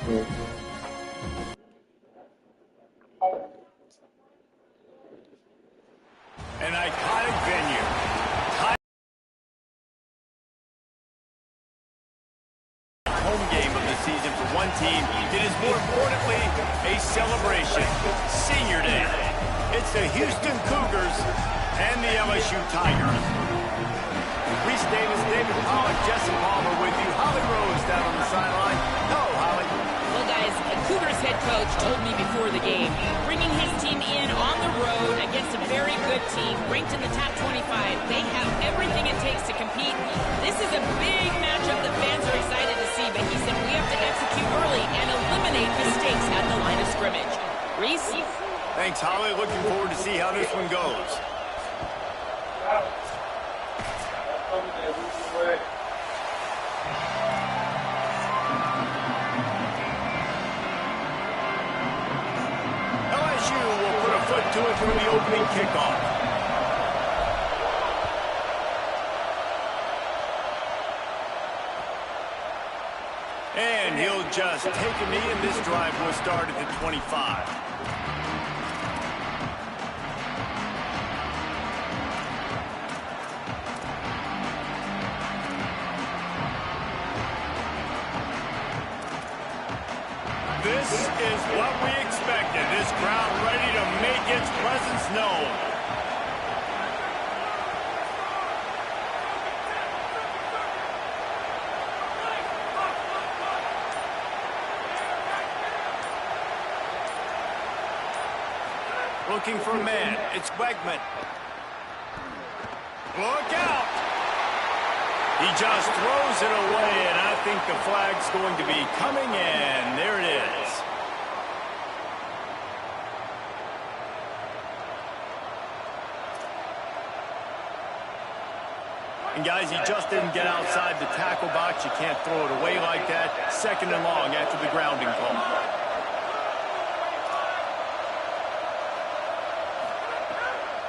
An iconic venue. Home game of the season for one team. It is more importantly a celebration. Senior Day. It's the Houston Cougars and the LSU Tigers. Reese Davis, David Pollock, Jesse Palmer with you. Holly Rose down on the sideline. Hello, Holly. Well, guys, the Cougars head coach told me before the game, bringing his team in on the road against a very good team, ranked in the top 25. They have everything it takes to compete. This is a big matchup that fans are excited to see, but he said we have to execute early and eliminate mistakes at the line of scrimmage. Reese? Thanks, Holly. Looking forward to see how this one goes. LSU will put a foot to it for the opening kickoff. And he'll just take a knee, and this drive will start at the 25. This is what we expected. This crowd ready to make its presence known. Looking for a man. It's Wegman. Look out! He just throws it away, and I think the flag's going to be coming in. There it is. And guys, he just didn't get outside the tackle box. You can't throw it away like that. 2nd and long after the grounding call.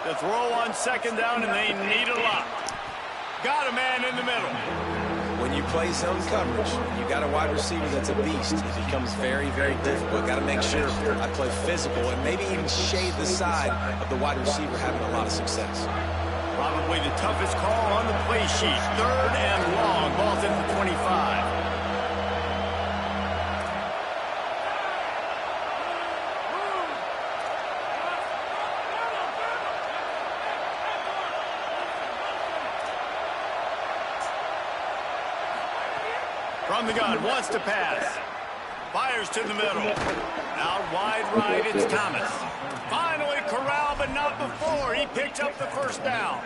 The throw on 2nd down, and they need a lot. Got a man in the middle. When you play zone coverage, you got a wide receiver that's a beast. It becomes very, very difficult. Got to make sure I play physical and maybe even shade the side of the wide receiver having a lot of success. Probably the toughest call on the play sheet. 3rd and long. Ball's in the 25. From the gun, wants to pass. Fires to the middle. Out wide right, it's Thomas. Finally corralled, but not before. He picks up the 1st down.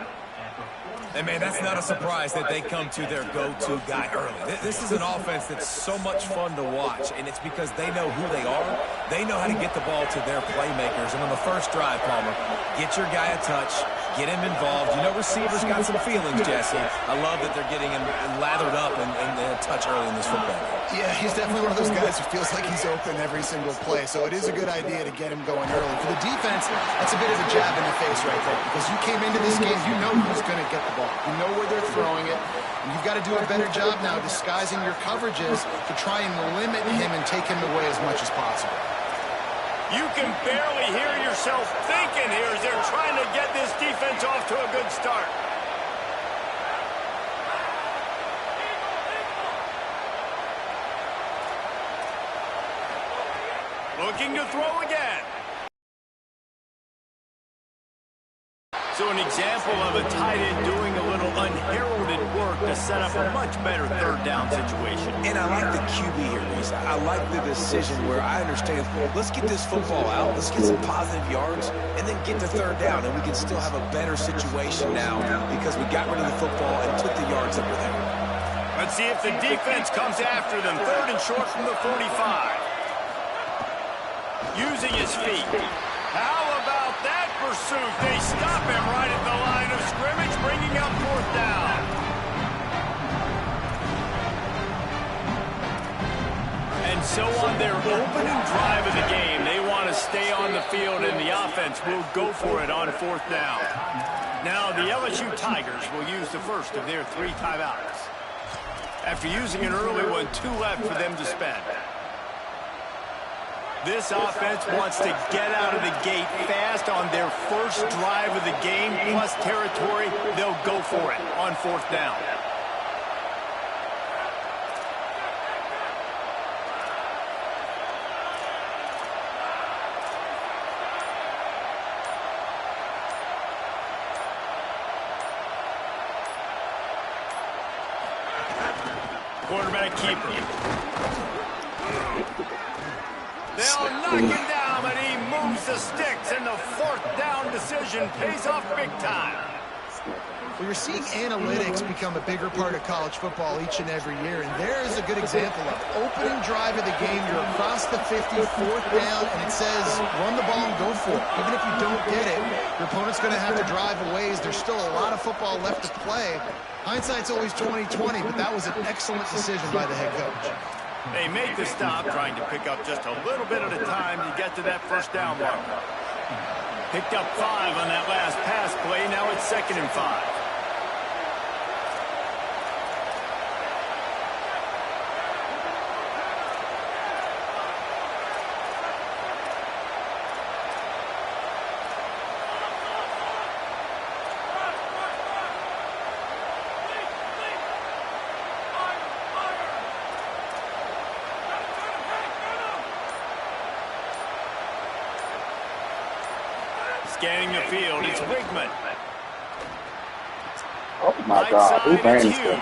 And, man, that's not a surprise that they come to their go-to guy early. This is an offense that's so much fun to watch, and it's because they know who they are. They know how to get the ball to their playmakers. And on the first drive, Palmer, get your guy a touch, get him involved. You know, receivers got some feelings, Jesse. I love that they're getting him lathered up and a touch early in this football game. Yeah, he's definitely one of those guys who feels like he's open every single play, so it is a good idea to get him going early. For the defense, that's a bit of a jab in the face right there, because you came into this game, you know who's going to get the ball. You know where they're throwing it, and you've got to do a better job now disguising your coverages to try and limit him and take him away as much as possible. You can barely hear yourself thinking here as they're trying to get this defense off to a good start. Looking to throw again. So an example of a tight end doing a little unheralded work to set up a much better 3rd down situation. And I like the QB here, Reese. I like the decision where I understand, let's get this football out, let's get some positive yards, and then get to 3rd down, and we can still have a better situation now because we got rid of the football and took the yards that were there. Let's see if the defense comes after them. 3rd and short from the 45. Using his feet. How about that pursuit? They stop him right at the line of scrimmage, bringing up 4th down. And so on their opening drive of the game, they want to stay on the field, and the offense will go for it on 4th down. Now the LSU Tigers will use the first of their 3 timeouts. After using an early one, 2 left for them to spend. This offense wants to get out of the gate fast on their first drive of the game, plus territory. They'll go for it on 4th down. Quarterback keeper. They'll knock him down, but he moves the sticks, and the 4th down decision pays off big time. Well, you're seeing analytics become a bigger part of college football each and every year, and there is a good example of opening drive of the game. You're across the 50, 4th down, and it says run the ball and go for it. Even if you don't get it, your opponent's going to have to drive a ways. There's still a lot of football left to play. Hindsight's always 20/20, but that was an excellent decision by the head coach. They make the stop, trying to pick up just a little bit at a time to get to that 1st down mark. Picked up 5 on that last pass play. Now it's 2nd and 5. Scanning the field, it's Wigman. Oh my God, who ran this guy?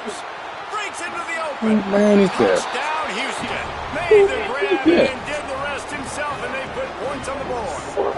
Breaks into the open. Who ran this guy? Touchdown, Houston. Made the grab and did the rest himself, and they put points on the board.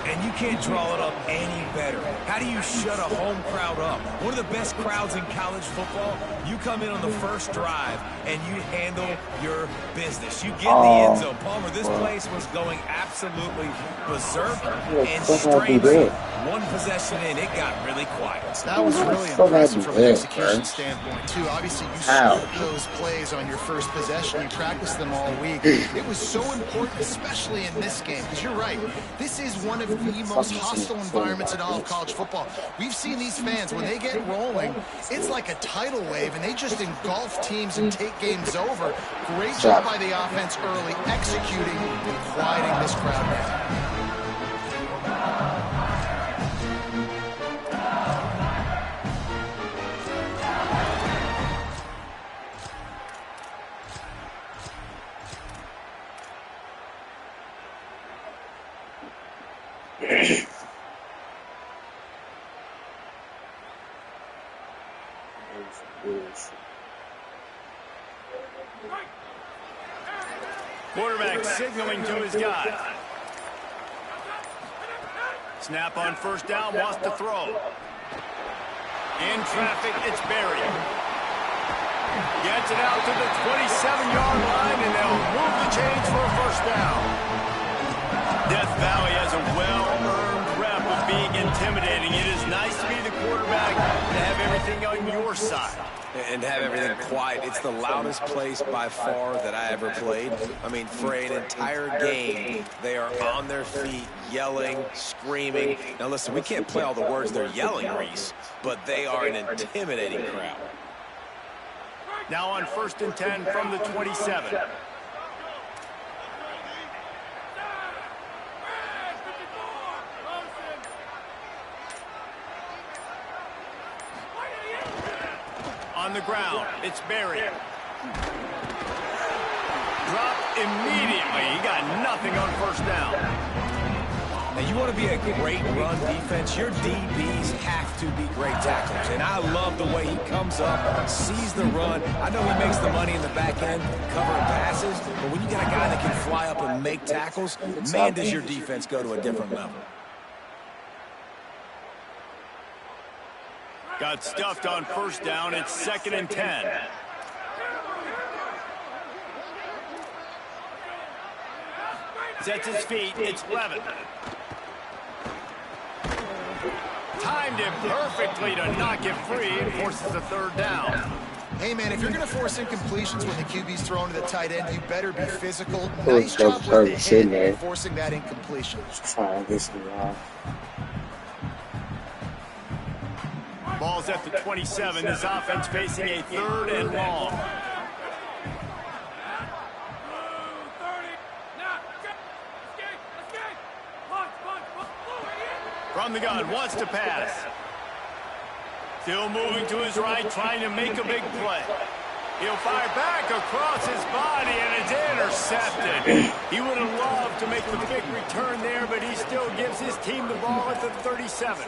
And you can't draw it up any better. How do you shut a home crowd up? One of the best crowds in college football. You come in on the first drive, and you handle your business. You get in the end zone. Palmer, this place was going absolutely berserk and strangely. One possession in, it got really quiet. That was really impressive from an execution standpoint, too. Obviously, you scored those plays on your first possession. You practiced them all week. It was so important, especially in this game, because you're right. This is one of the most hostile environments in all of college football. We've seen these fans, when they get rolling, it's like a tidal wave, and they just engulf teams and take games over. Great job by the offense early, executing and quieting this crowd down. Quarterback signaling to his guy. Snap on 1st down, wants to throw. In traffic, it's Berry. Gets it out to the 27-yard line, and they'll move the chains for a 1st down. Death Valley has a well-earned rep of being intimidating. It is nice to be the quarterback and have everything on your side. And have everything quiet. It's the loudest place by far that I ever played. I mean, for an entire game, they are on their feet, yelling, screaming. Now, listen, we can't play all the words they're yelling, Reese, but they are an intimidating crowd. Now on 1st and 10 from the 27. On the ground, it's Berry. Dropped immediately. He got nothing on 1st down. Now, you want to be a great run defense, your DBs have to be great tacklers. And I love the way he comes up, sees the run. I know he makes the money in the back end, covering passes, but when you got a guy that can fly up and make tackles, man, does your defense go to a different level. Got stuffed on 1st down. It's 2nd and 10. Sets his feet. It's Levin. Timed it perfectly to knock it free and forces the 3rd down. Hey, man, if you're going to force incompletions when the QB's thrown to the tight end, you better be physical. Nice job with the hit and forcing that incompletion. Ball's at the 27. This offense facing a 3rd and long. From the gun, wants to pass. Still moving to his right, trying to make a big play. He'll fire back across his body, and it's intercepted. He would have loved to make the big return there, but he still gives his team the ball at the 37.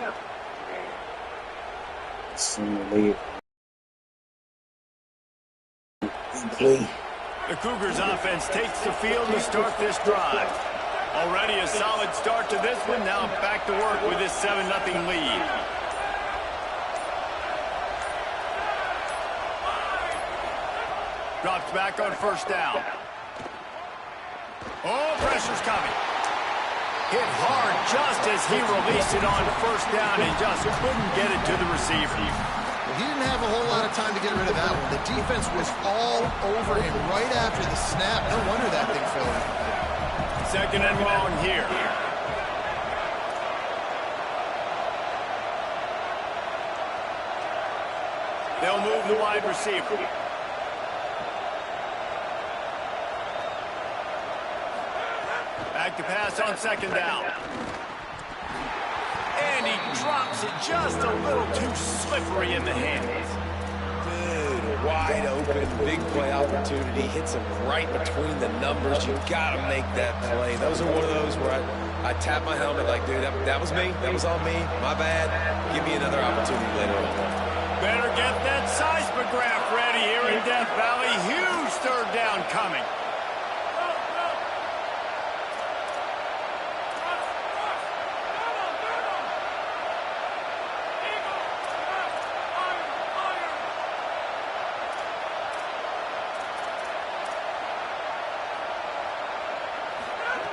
The Cougars offense takes the field to start this drive. Already a solid start to this one. Now back to work with this 7-0 lead. Drops back on first down. Oh, pressure's coming. Hit hard just as he released it on first down and just couldn't get it to the receiver. Well, he didn't have a whole lot of time to get rid of that one. The defense was all over him right after the snap. No wonder that thing fell in. Second and long here. They'll move the wide receiver. Back to pass on second down. And he drops it just a little too slippery in the hands. Dude, wide open, big play opportunity. Hits him right between the numbers. You got to make that play. Those are one of those where I tap my helmet like, dude, that was me. That was on me. My bad. Give me another opportunity later on. Better get that seismograph ready here in Death Valley. Huge third down coming.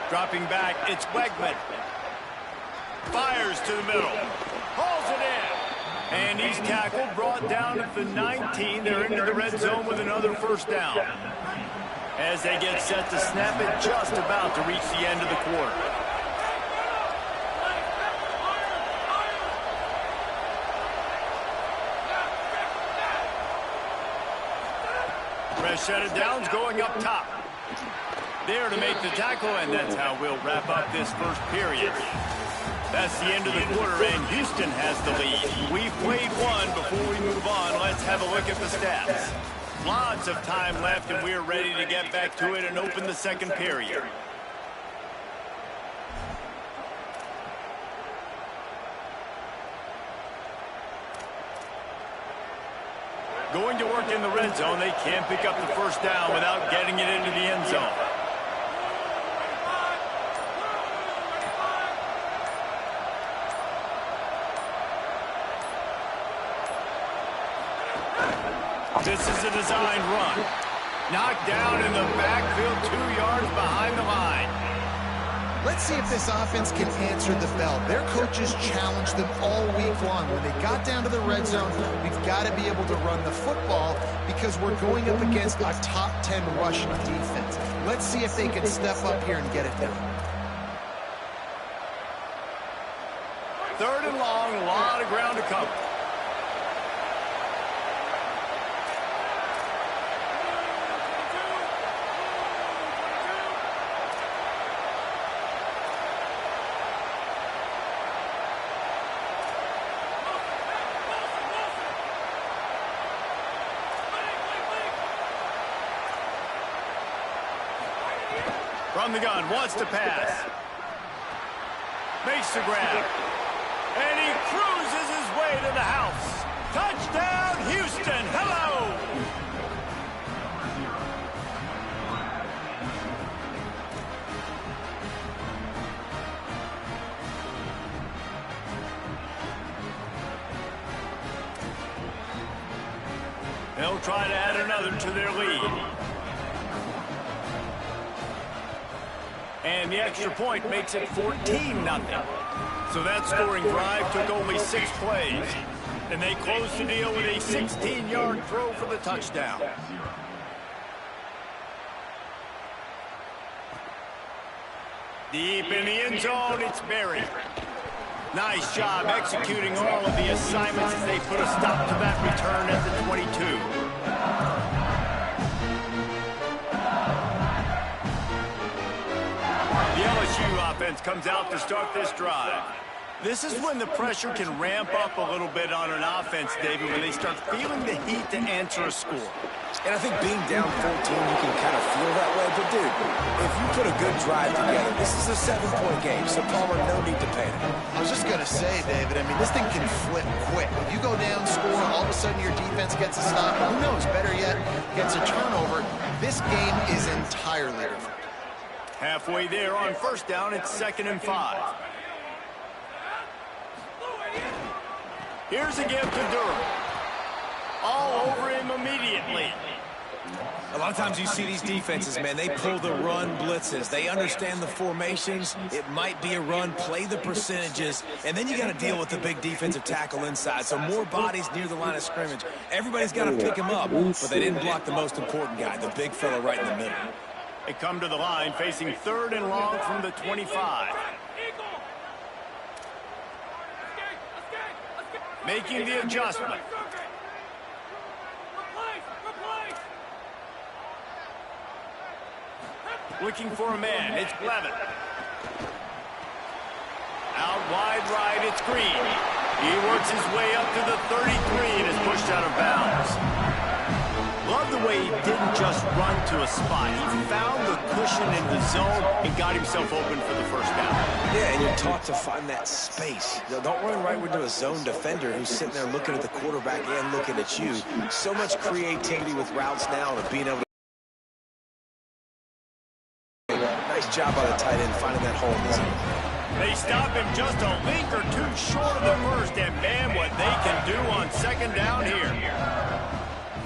Dropping back, it's Wegman. Fires to the middle. Hauls it in. And he's tackled, brought down at the 19. They're into the red zone with another first down. As they get set to snap it, just about to reach the end of the quarter. Fresh set of downs going up top. There to make the tackle, and that's how we'll wrap up this first period. That's the end of the quarter, and Houston has the lead. We've played one. Before we move on, let's have a look at the stats. Lots of time left, and we're ready to get back to it and open the second period. Going to work in the red zone. They can't pick up the first down without getting it into the end zone. This is a designed run. Knocked down in the backfield, 2 yards behind the line. Let's see if this offense can answer the bell. Their coaches challenged them all week long. When they got down to the red zone, we've got to be able to run the football because we're going up against a top 10 rushing defense. Let's see if they can step up here and get it done. Third and long, a lot of ground to cover. From the gun, wants to pass. Makes the grab. And he cruises his way to the house. Touchdown, Houston. Hello. They'll try to add another to their lead. And the extra point makes it 14-0. So that scoring drive took only 6 plays. And they closed the deal with a 16-yard throw for the touchdown. Deep in the end zone, it's Berry. Nice job executing all of the assignments as they put a stop to that return at the 22. The LSU offense comes out to start this drive. This is when the pressure can ramp up a little bit on an offense, David, when they start feeling the heat to answer a score. And I think being down 14, you can kind of feel that way. But, dude, if you put a good drive together, this is a 7-point game, so Palmer, no need to panic. I was just going to say, David, I mean, this thing can flip quick. If you go down, score, all of a sudden your defense gets a stop. Who knows? Better yet, gets a turnover. This game is entirely different. Halfway there on first down, it's 2nd and 5. Here's a give to Durham. All over him immediately. A lot of times you see these defenses, man, they pull the run blitzes. They understand the formations. It might be a run, play the percentages, and then you got to deal with the big defensive tackle inside. So more bodies near the line of scrimmage. Everybody's got to pick him up, but they didn't block the most important guy, the big fella right in the middle. They come to the line facing 3rd and long from the 25. Making the adjustment. Looking for a man. It's Blevin. Out wide right, it's Green. He works his way up to the 33 and is pushed out of bounds. Love the way he didn't just run to a spot. He found the cushion in the zone and got himself open for the first down. Yeah, and you're taught to find that space. You know, don't run right into a zone defender who's sitting there looking at the quarterback and looking at you. So much creativity with routes now and being able to... Nice job by the tight end finding that hole in the zone. They stop him just a link or two short of the first, and man, what they can do on 2nd down here.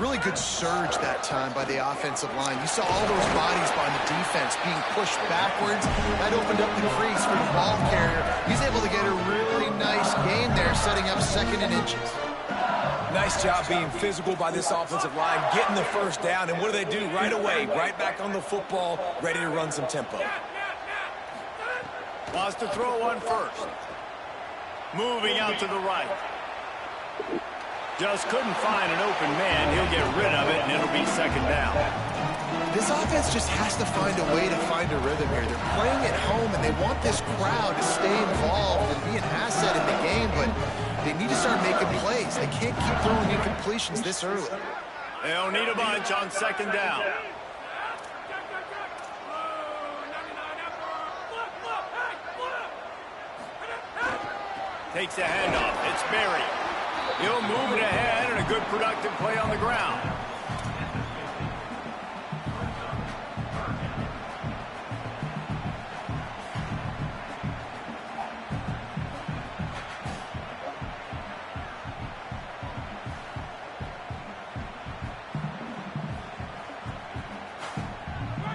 Really good surge that time by the offensive line. You saw all those bodies by the defense being pushed backwards. That opened up the crease for the ball carrier. He's able to get a really nice gain there, setting up 2nd and inches. Nice job being physical by this offensive line, getting the first down, and what do? Right away, right back on the football, ready to run some tempo. Wants to throw on first. Moving out to the right. Just couldn't find an open man. He'll get rid of it, and it'll be 2nd down. This offense just has to find a way to find a rhythm here. They're playing at home, and they want this crowd to stay involved and be an asset in the game, but they need to start making plays. They can't keep throwing incompletions this early. They'll need a bunch on 2nd down. Takes a handoff. It's Berry. He'll move it ahead and a good productive play on the ground.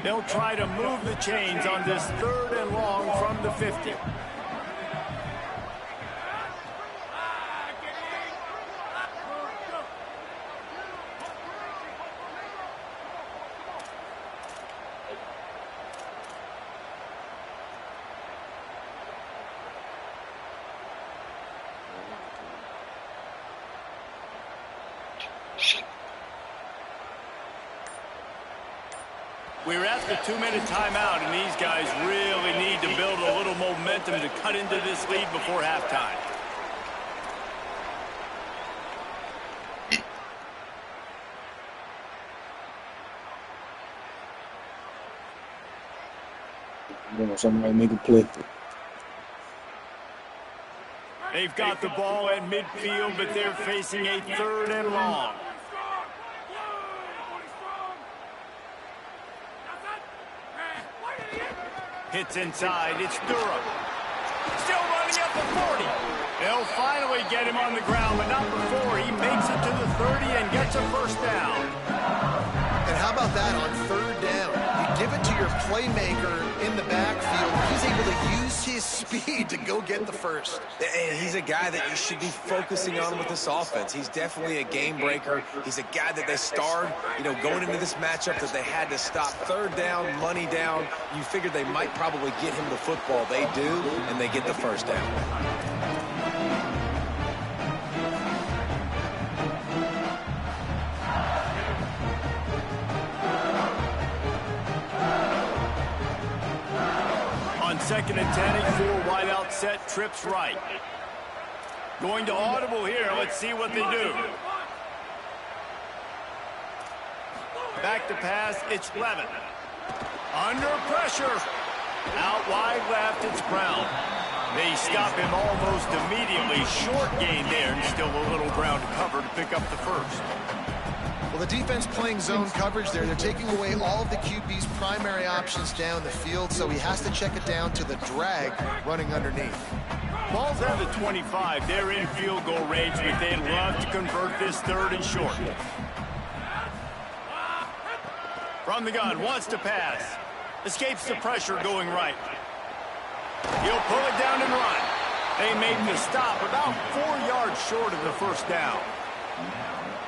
They'll try to move the chains on this 3rd and long from the 50. We're at the 2-minute timeout, and these guys really need to build a little momentum to cut into this lead before halftime. Somebody make a play. They've got the ball at midfield, but they're facing a 3rd and long. Hits inside. It's Durham. Still running up the 40. They'll finally get him on the ground, but not before he makes it to the 30 and gets a first down. And how about that on 3rd down? You give it to your playmaker in the backfield. He's able to use his speed to go get the first. And he's a guy that you should be focusing on with this offense. He's definitely a game breaker. He's a guy that they starred, going into this matchup that they had to stop. 3rd down, money down. You figured they might probably get him the football. They do, and they get the first down. 2nd and 10, 4 wide out set, trips right. Going to audible here. Let's see what they do. Back to pass, it's Levin. Under pressure. Out wide left, it's Brown. They stop him almost immediately. Short gain there, and still a little ground to cover to pick up the first. Well, the defense playing zone coverage there. They're taking away all of the QB's primary options down the field, so he has to check it down to the drag running underneath. Ball's at the 25. They're in field goal range, but they'd love to convert this 3rd and short. From the gun, wants to pass. Escapes the pressure going right. He'll pull it down and run. They make the stop about 4 yards short of the first down.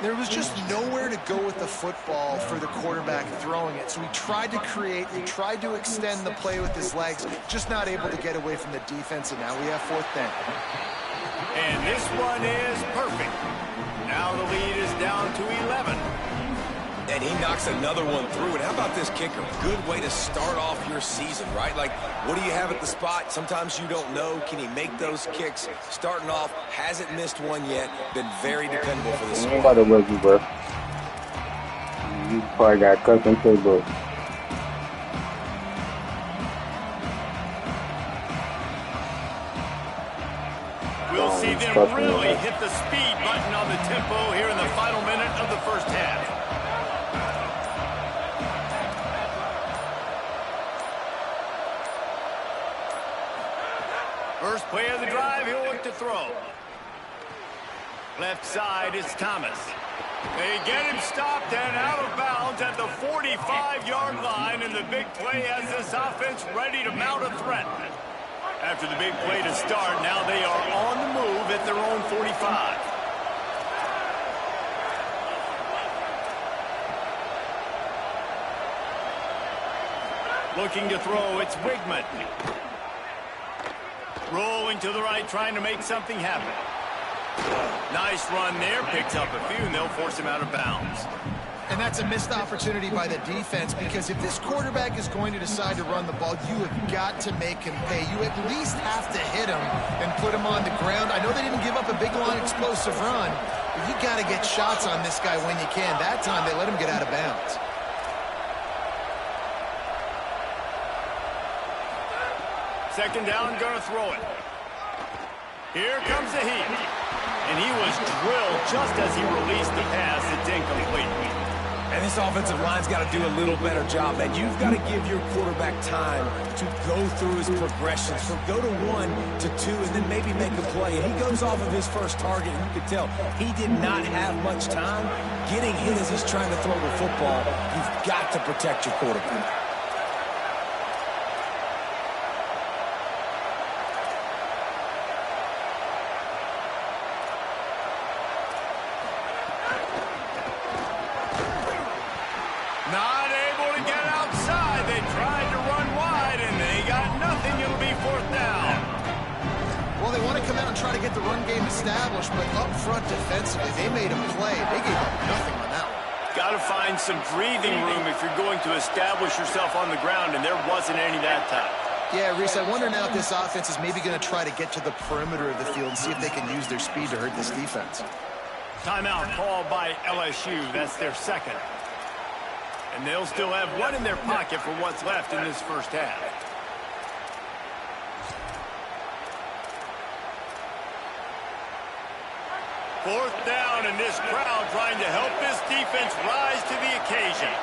There was just nowhere to go with the football for the quarterback throwing it. So he tried to create, he tried to extend the play with his legs, just not able to get away from the defense, and now we have 4th down. And this one is perfect. Now the lead is down to 11. And he knocks another one through. And how about this kicker? Good way to start off your season, right? Like, what do you have at the spot? Sometimes you don't know. Can he make those kicks? Starting off, hasn't missed one yet. Been very dependable for this You ain't about to work you, bro. You probably got custom playbook. We'll see them really hit the speed button on the tempo here in the final minute of the first half. First play of the drive, he'll look to throw. Left side is Thomas. They get him stopped and out of bounds at the 45-yard line, and the big play has this offense ready to mount a threat. After the big play to start, now they are on the move at their own 45. Looking to throw, it's Wigman. Rolling to the right, trying to make something happen. Nice run there, picks up a few, and they'll force him out of bounds. And that's a missed opportunity by the defense, because if this quarterback is going to decide to run the ball, you have got to make him pay. You at least have to hit him and put him on the ground. I know they didn't give up a big, long, explosive run, but you got to get shots on this guy when you can. That time, they let him get out of bounds. Second down, gonna throw it. Here comes the heat. And he was drilled just as he released the pass. It's incomplete. And this offensive line's got to do a little better job, man. You've got to give your quarterback time to go through his progressions. From go to 1 to 2 and then maybe make a play. And he goes off of his first target, and you can tell he did not have much time getting hit as he's trying to throw the football. You've got to protect your quarterback. Not able to get outside. They tried to run wide, and they got nothing. It'll be 4th down. Well, they want to come out and try to get the run game established, but up front defensively, they made a play. They gave up nothing on that one. Got to find some breathing room if you're going to establish yourself on the ground, and there wasn't any that time. Yeah, Reese, I wonder now if this offense is maybe going to try to get to the perimeter of the field and see if they can use their speed to hurt this defense. Timeout called by LSU. That's their second. And they'll still have one in their pocket for what's left in this first half. Fourth down, and this crowd trying to help this defense rise to the occasion.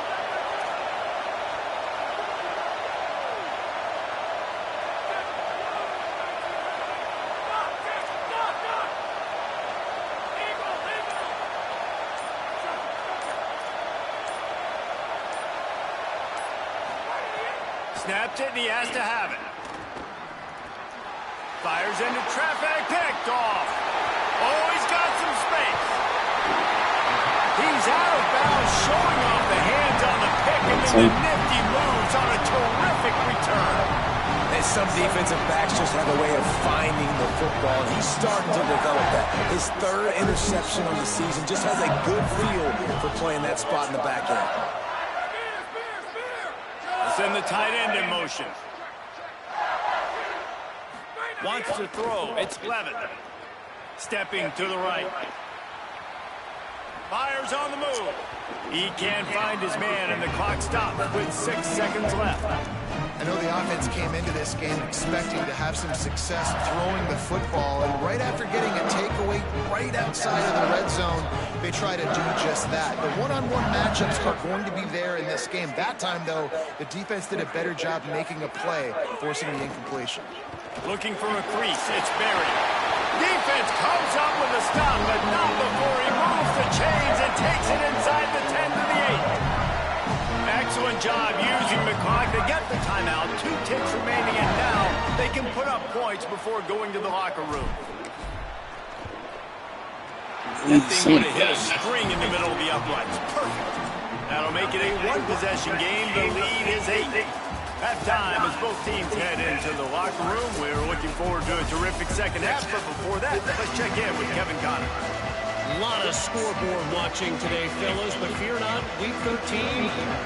Snaps it, and he has to have it. Fires into traffic, picked off. Oh, he's got some space. He's out of bounds, showing off the hands on the pick, and then the nifty moves on a terrific return. And some defensive backs just have a way of finding the football, and he's starting to develop that. His 3rd interception of the season, just has a good feel for playing that spot in the back end. Send the tight end in motion. Wants to throw. It's Levin. Stepping to the right. Fires on the move. He can't find his man, and the clock stops with 6 seconds left. I know the offense came into this game expecting to have some success throwing the football, and right after getting a takeaway right outside of the red zone, they try to do just that. The one-on-one matchups are going to be there in this game. That time, though, the defense did a better job making a play, forcing the incompletion. Looking for a crease. It's buried. Defense comes up with a stop, but not before he moves the chains and takes it inside the 10 to the 8. Excellent job using the clock to get the timeout. 2 ticks remaining, and now they can put up points before going to the locker room. That thing would have hit a string in the middle of the uprights. Perfect. That'll make it a 1-possession game. The lead is 8. Half time as both teams head into the locker room. We're looking forward to a terrific second half, but before that, let's check in with Kevin Connor. A lot of scoreboard watching today, fellas, but fear not, Week 13,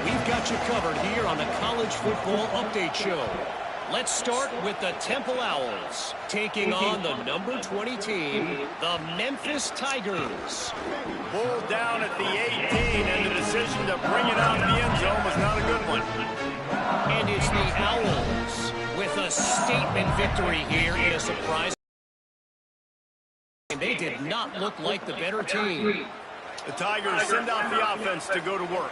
we've got you covered here on the College Football Update Show. Let's start with the Temple Owls, taking on the number 20 team, the Memphis Tigers. Pulled down at the 18, and the decision to bring it out of the end zone was not a good one. And it's the Owls with a statement victory here in a surprise. And they did not look like the better team. The Tigers send out the offense to go to work.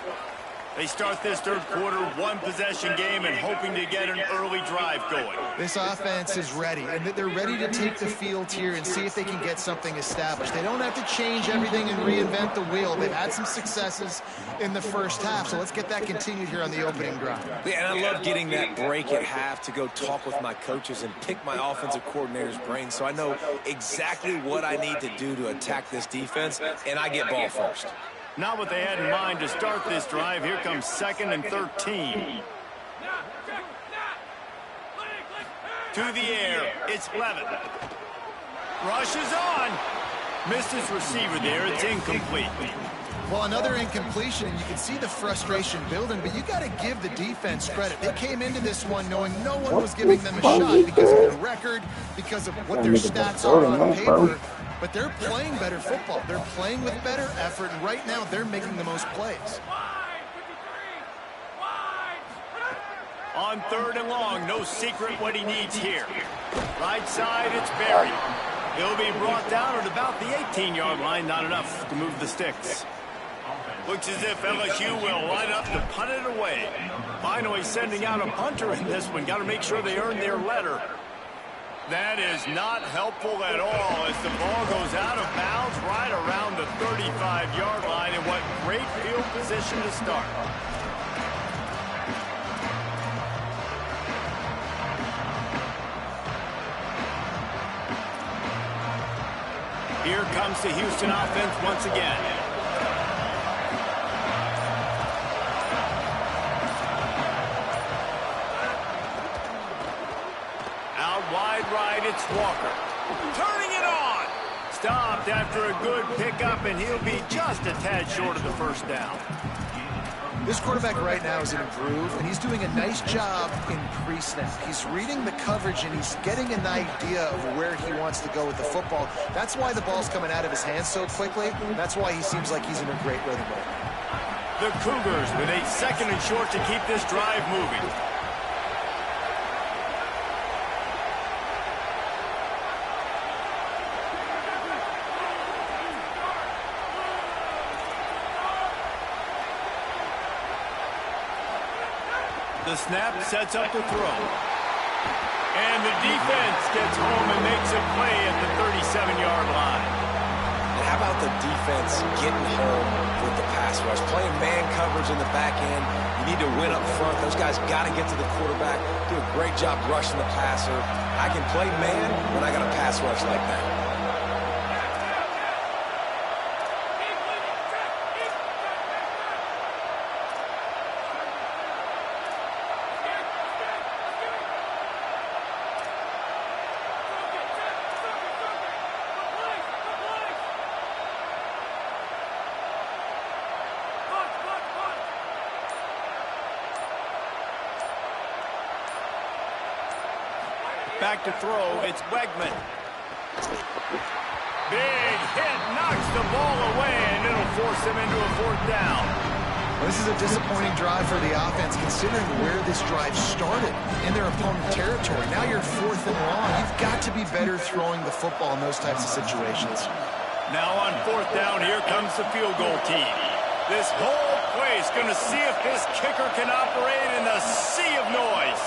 They start this third quarter 1-possession game and hoping to get an early drive going. This offense is ready, and they're ready to take the field here and see if they can get something established. They don't have to change everything and reinvent the wheel. They've had some successes in the first half, so let's get that continued here on the opening drive. Yeah, and I love getting that break at half to go talk with my coaches and pick my offensive coordinator's brain so I know exactly what I need to do to attack this defense, and I get ball first. Not what they had in mind to start this drive. Here comes 2nd and 13. To the air, it's Levin. Rushes on. Missed his receiver there. It's incomplete. Well, another incompletion, and you can see the frustration building, but you got to give the defense credit. They came into this one knowing no one was giving them a shot because of their record, because of what their stats are on paper. But they're playing better football. They're playing with better effort, and right now they're making the most plays. On 3rd and long, no secret what he needs here. Right side, it's buried. He'll be brought down at about the 18-yard line. Not enough to move the sticks. Looks as if LSU will line up to punt it away. Finally sending out a punter in this one. Got to make sure they earn their letter. That is not helpful at all as the ball goes out of bounds right around the 35-yard line. And what great field position to start. Here comes the Houston offense once again. Out wide right, it's Walker. Turning it on. Stopped after a good pickup, and he'll be just a tad short of the first down. This quarterback right now is in a groove, and he's doing a nice job in pre-snap. He's reading the coverage, and he's getting an idea of where he wants to go with the football. That's why the ball's coming out of his hands so quickly. That's why he seems like he's in a great rhythm right now. The Cougars with a 2nd and short to keep this drive moving. The snap sets up the throw. And the defense gets home and makes a play at the 37-yard line. And how about the defense getting home with the pass rush? Playing man coverage in the back end. You need to win up front. Those guys got to get to the quarterback. Do a great job rushing the passer. I can play man when I got a pass rush like that. Back to throw, it's Wegman. Big hit, knocks the ball away, and it'll force him into a 4th down. Well, this is a disappointing drive for the offense, considering where this drive started, in their opponent territory. Now you're 4th and long. You've got to be better throwing the football in those types of situations. Now on 4th down, here comes the field goal team. This whole place going to see if this kicker can operate in the sea of noise.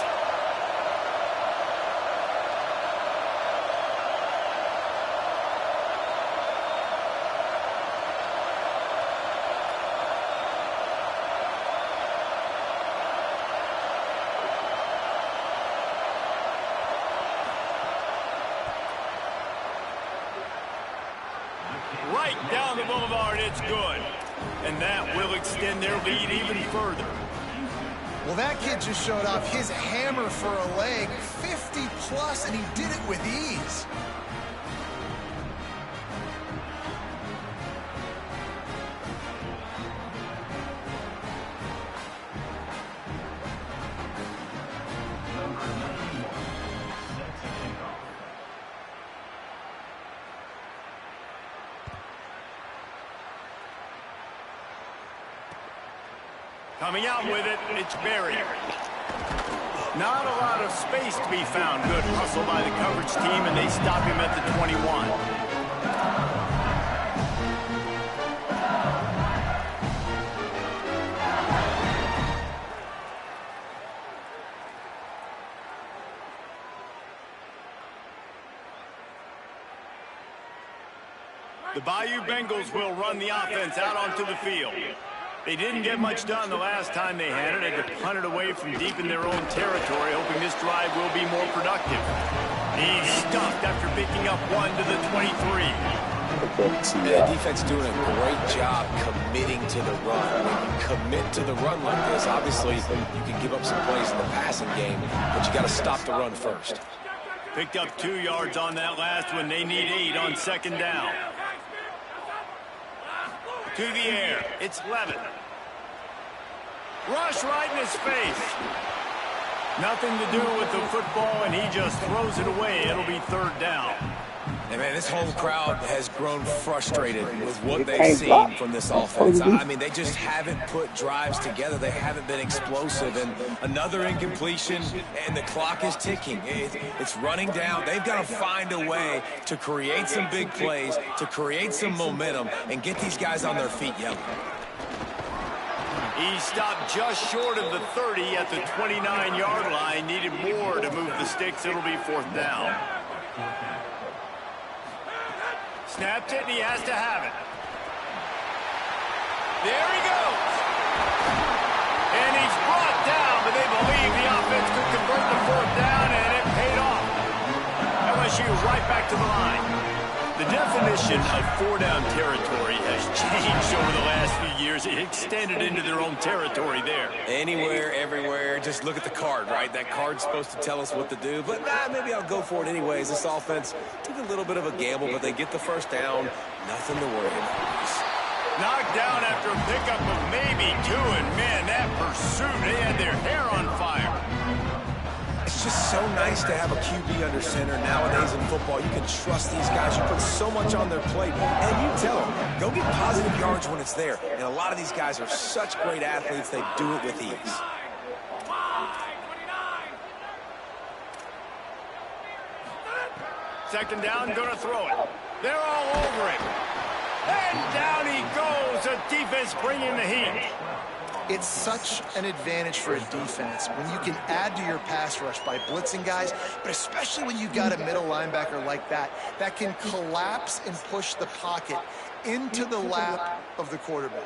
Right down the boulevard, it's good. And that will extend their lead even further. Well, that kid just showed off his hammer for a leg, 50+, and he did it with ease. Coming out with it, it's Berry. Not a lot of space to be found. Good hustle by the coverage team, and they stop him at the 21. The Bayou Bengals will run the offense out onto the field. They didn't get much done the last time they had it. They had to punt it away from deep in their own territory, hoping this drive will be more productive. He's stuffed after picking up 1 to the 23. The defense doing a great job committing to the run. When you commit to the run like this, obviously you can give up some plays in the passing game, but you got to stop the run first. Picked up 2 yards on that last one. They need 8 on 2nd down. To the air, it's Levin. Rush right in his face. Nothing to do with the football, and he just throws it away. It'll be 3rd down. And, man, this whole crowd has grown frustrated with what they've seen from this offense. I mean, they just haven't put drives together. They haven't been explosive. And another incompletion, and the clock is ticking. It's running down. They've got to find a way to create some big plays, to create some momentum, and get these guys on their feet yelling. He stopped just short of the 30 at the 29-yard line. Needed more to move the sticks. It'll be 4th down. Snapped it, and he has to have it. There he goes. And he's brought down, but they believe the offense could convert the 4th down, and it paid off. LSU right back to the line. The definition of 4-down territory has changed over the last few years. It extended into their own territory there. Anywhere, everywhere, just look at the card, right? That card's supposed to tell us what to do, but maybe I'll go for it anyways. This offense took a little bit of a gamble, but they get the 1st down. Nothing to worry about. Knocked down after a pickup of maybe 2, and man, that pursuit, they had their hair on fire. It's just so nice to have a QB under center nowadays in football. You can trust these guys. You put so much on their plate. And you tell them, go get positive yards when it's there. And a lot of these guys are such great athletes, they do it with ease. Second down, gonna throw it. They're all over it. And down he goes. The defense bringing the heat. It's such an advantage for a defense when you can add to your pass rush by blitzing guys, but especially when you've got a middle linebacker like that can collapse and push the pocket into the lap of the quarterback.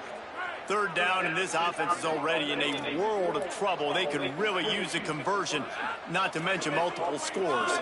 3rd down, and this offense is already in a world of trouble. They could really use a conversion, not to mention multiple scores.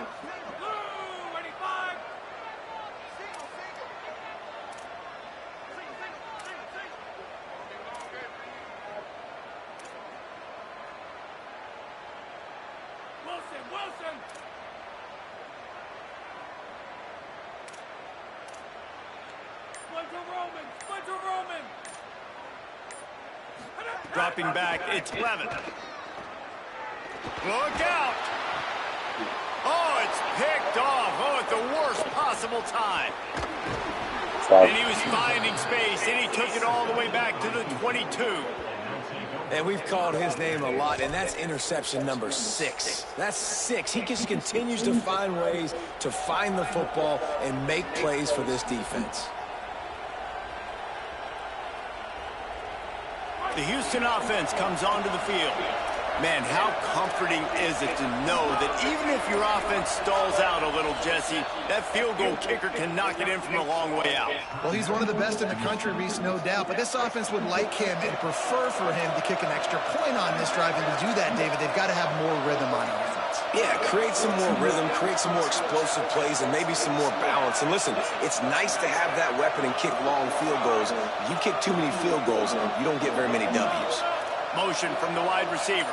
Dropping back, it's Levin. Look out! Oh, it's possible time. Stop. And he was finding space, and he took it all the way back to the 22. And we've called his name a lot, and that's interception number 6. That's 6. He just continues to find ways to find the football and make plays for this defense. The Houston offense comes onto the field. Man, how comforting is it to know that even if your offense stalls out a little, Jesse, that field goal kicker can knock it in from a long way out. Well, he's one of the best in the country, Reese, no doubt. But this offense would like him and prefer for him to kick an extra point on this drive. And to do that, David, they've got to have more rhythm on offense. Yeah, create some more rhythm, create some more explosive plays, and maybe some more balance. And listen, it's nice to have that weapon and kick long field goals. You kick too many field goals, you don't get very many W's. Motion from the wide receiver.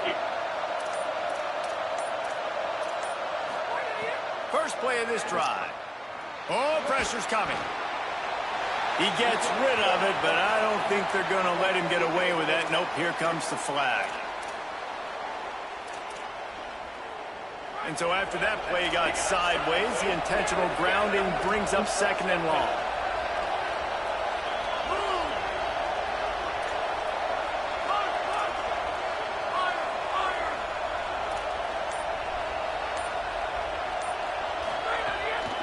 First play of this drive. Oh, pressure's coming. He gets rid of it, but I don't think they're going to let him get away with that. Nope, here comes the flag. And so after that play got sideways, the intentional grounding brings up 2nd and long.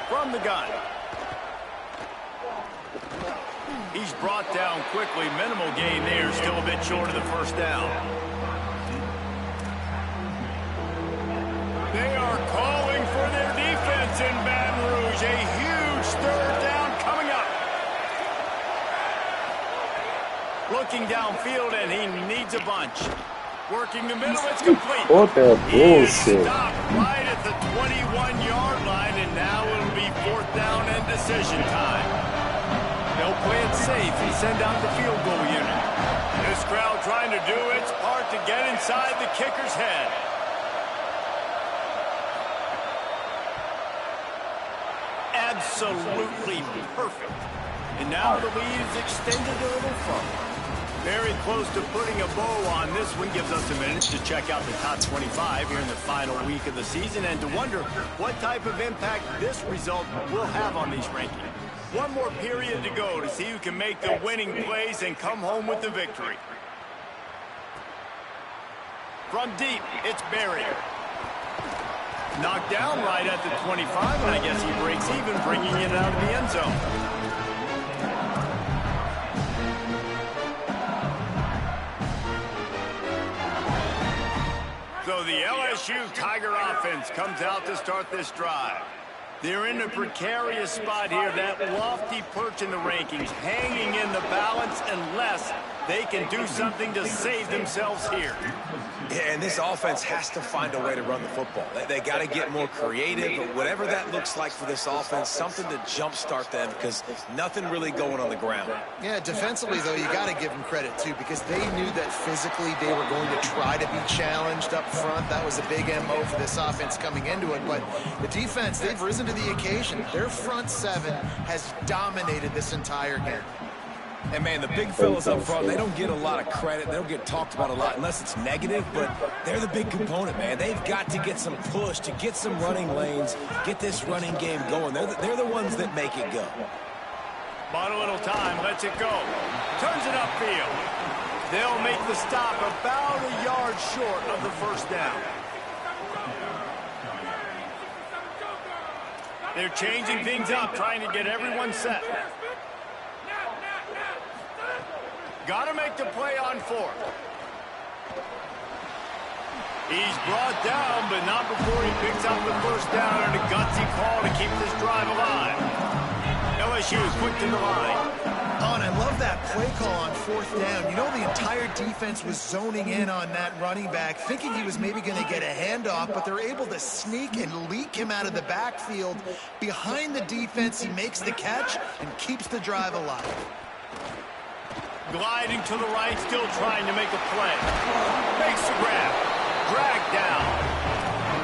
From the gun. He's brought down quickly. Minimal gain there. Still a bit short of the first down. They are calling for their defense in Baton Rouge. A huge 3rd down coming up. Looking downfield, and he needs a bunch. Working the middle, it's complete. What the He is bullshit. stopped right at the 21-yard line, and now it'll be 4th down and decision time. They'll play it safe and send out the field goal unit. This crowd trying to do its part to get inside the kicker's head. Absolutely perfect. And now the lead is extended a little further. Very close to putting a bow on this one. Gives us a minute to check out the top 25 here in the final week of the season and to wonder what type of impact this result will have on these rankings. One more period to go to see who can make the winning plays and come home with the victory. From deep, it's Barry. Knocked down right at the 25, and I guess he breaks even, bringing it out of the end zone. So the LSU Tiger offense comes out to start this drive. They're in a precarious spot here, that lofty perch in the rankings, hanging in the balance unless they can do something to save themselves here. Yeah, and this offense has to find a way to run the football. They got to get more creative, but whatever that looks like for this offense, something to jumpstart them because nothing really going on the ground. Yeah, defensively, though, you got to give them credit, too, because they knew that physically they were going to try to be challenged up front. That was a big MO for this offense coming into it. But the defense, they've risen to the occasion. Their front 7 has dominated this entire game. And, man, the big fellas up front, they don't get a lot of credit. They don't get talked about a lot unless it's negative, but they're the big component, man. They've got to get some push, to get some running lanes, get this running game going. They're the ones that make it go. Bought a little time, lets it go. Turns it upfield. They'll make the stop about a yard short of the first down. They're changing things up, trying to get everyone set. Got to make the play on 4th. He's brought down, but not before he picks up the first down and a gutsy call to keep this drive alive. LSU quick to the line. Oh, and I love that play call on 4th down. You know, the entire defense was zoning in on that running back, thinking he was maybe going to get a handoff, but they're able to sneak and leak him out of the backfield. Behind the defense, he makes the catch and keeps the drive alive. Gliding to the right, still trying to make a play. Makes the grab. Dragged down.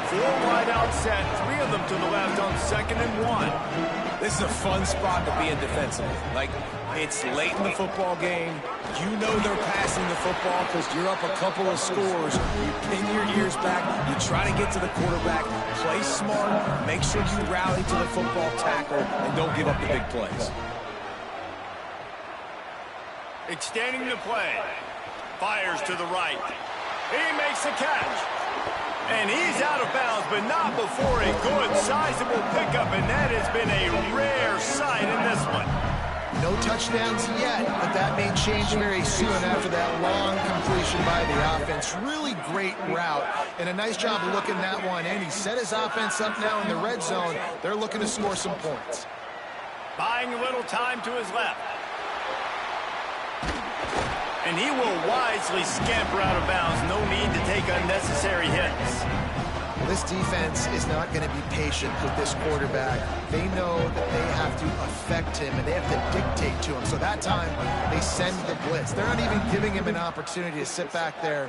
4 wide out set, 3 of them to the left on 2nd and 1. This is a fun spot to be in defensively. Like, It's late in the football game. You know they're passing the football because you're up a couple of scores. You pin your ears back. You try to get to the quarterback. Play smart. Make sure you rally to the football tackle and don't give up the big plays. Extending the play. Fires to the right. He makes the catch. And he's out of bounds, but not before a good, sizable pickup, and that has been a rare sight in this one. No touchdowns yet, but that may change very soon after that long completion by the offense. Really great route, and a nice job of looking that one in. He set his offense up now in the red zone. They're looking to score some points. Buying a little time to his left. And he will wisely scamper out of bounds. No need to take unnecessary hits. This defense is not going to be patient with this quarterback. They know that they have to affect him, and they have to dictate to him. So that time, they send the blitz. They're not even giving him an opportunity to sit back there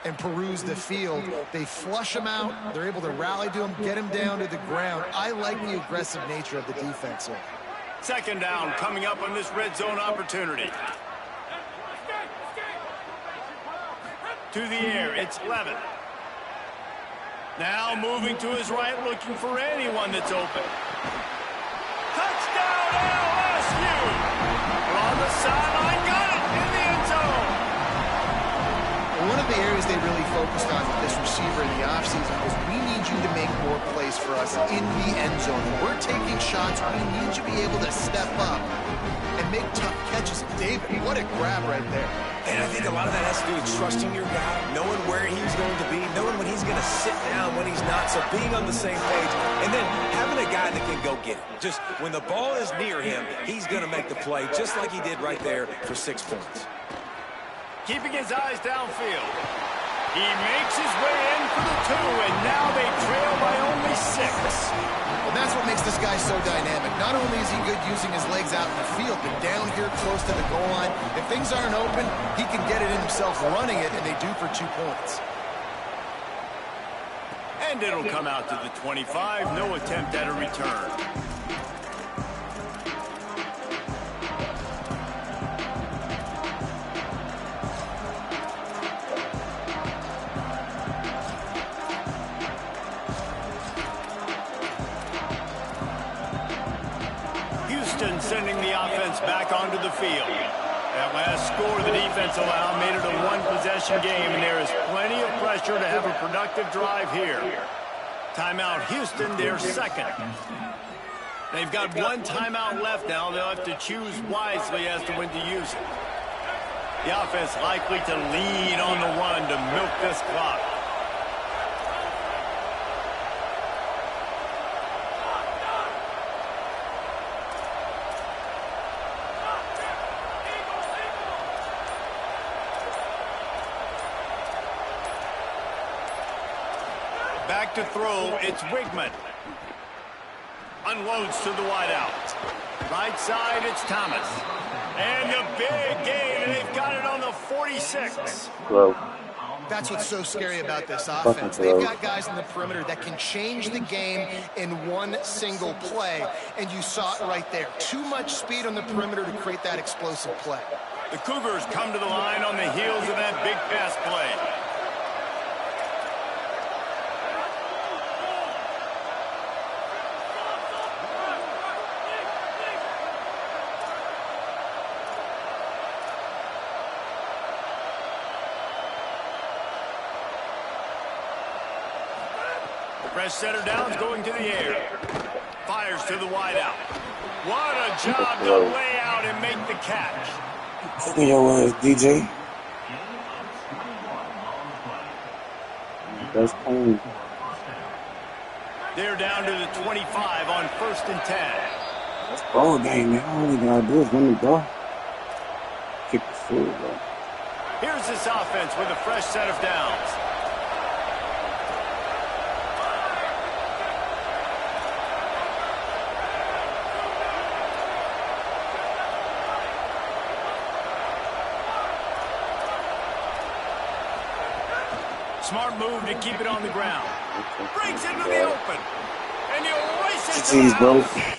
and peruse the field. They flush him out. They're able to rally to him, get him down to the ground. I like the aggressive nature of the defense here. Second down coming up on this red zone opportunity. To the air, it's Levin. Now moving to his right, looking for anyone that's open. Touchdown, LSU! On the sideline, got it in the end zone. One of the areas they really focused on with this receiver in the offseason was we need you to make more plays for us in the end zone. When we're taking shots, we need you to be able to step up and make tough catches. David, what a grab right there. And I think a lot of that has to do with trusting your guy, knowing where he's going to be, knowing when he's going to sit down, when he's not, so being on the same page, and then having a guy that can go get it. Just when the ball is near him, he's going to make the play, just like he did right there for 6 points. Keeping his eyes downfield. He makes his way in for the 2, and now they trail by only 6. Well, that's what makes this guy so dynamic. Not only is he good using his legs out in the field, but down here close to the goal line, if things aren't open, he can get it in himself running it, and they do for 2 points. And it'll come out to the 25. No attempt at a return. Sending the offense back onto the field. That last score the defense allowed made it a one-possession game, and there is plenty of pressure to have a productive drive here. Timeout Houston, their second. They've got 1 timeout left now. They'll have to choose wisely as to when to use it. The offense likely to lean on the run to milk this clock. Back to throw, it's Wigman. Unloads to the wideout. Right side, it's Thomas. And the big gain, and they've got it on the 46. Well, That's what's so scary about this offense. They've got guys in the perimeter that can change the game in one single play, and you saw it right there. Too much speed on the perimeter to create that explosive play. The Cougars come to the line on the heels of that big pass play. Fresh center downs going to the air. Fires to the wideout. What a job to lay out and make the catch. Yo, DJ. That's clean. They're down to the 25 on 1st and 10. That's ball game, man. All we gotta do is run the ball. Kick the field, bro. Here's this offense with a fresh set of downs. Smart move to keep it on the ground. Breaks into the open. And he'll race it to the house.